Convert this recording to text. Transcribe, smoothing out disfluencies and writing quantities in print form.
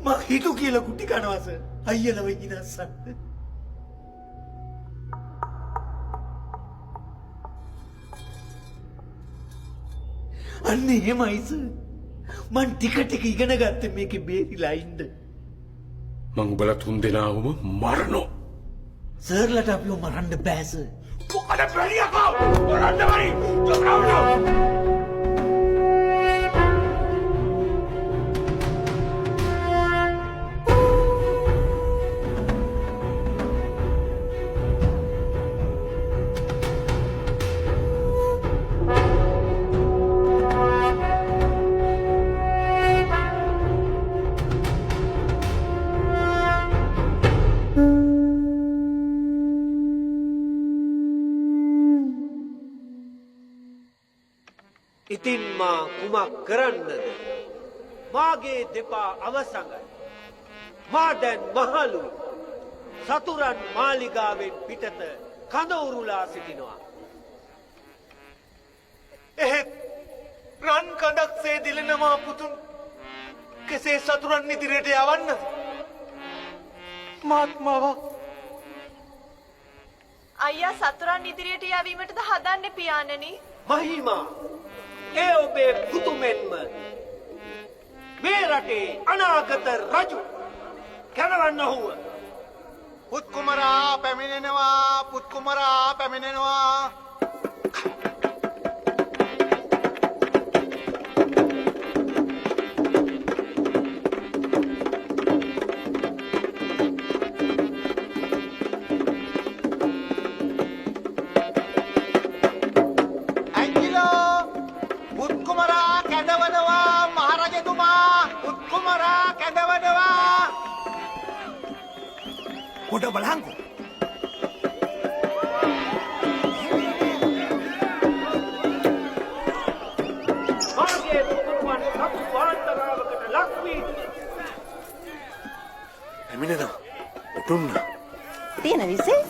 මං හිතු කියලා කුටි කනවාස අයියලව ඉනස්සන්න. අන්න එහෙමයිස. මං ටික ටික ඉගෙන ගත්තේ මේකේ බේරිලා ඉන්න. මං උඹලා තුන් දෙනාවම මරනෝ. සර්ලට අපිව මරන්න බෑස. මොකද බැරියකෝ මරන්න බැරි. චොක්‍රවුනෝ. ඉතින් මා කුමක් කරන්නද? මාගේ දෙපා අවසඟයි. මා දැන් මහලු සතුරන් මාලිගාවෙන් පිටත කඳ උරුලා සිටිනවා. එහෙත් රන් කඳක්සේ දිලෙනවා පුතුන්. කෙසේ සතුරන් ඉදිරියට යවන්නද? මාත්මාවක්. අයියා සතුරන් ඉදිරියට යවීමටද හදන්නේ පියාණනි? මහිමා ඒ ඔබේ පුතුමෙන්ම මේ රටේ අනාගත රජු කනවන්න ඔහුව. පුත් කුමරා පැමිණෙනවා, පුත් කුමරා පැමිණෙනවා. පොඩ බලංකෝ. මාගේ පුතුරුවන් සතු වාන්තරාවකට ලක් වී එමිනෙනවා. උතුන්න. තියෙන විසේ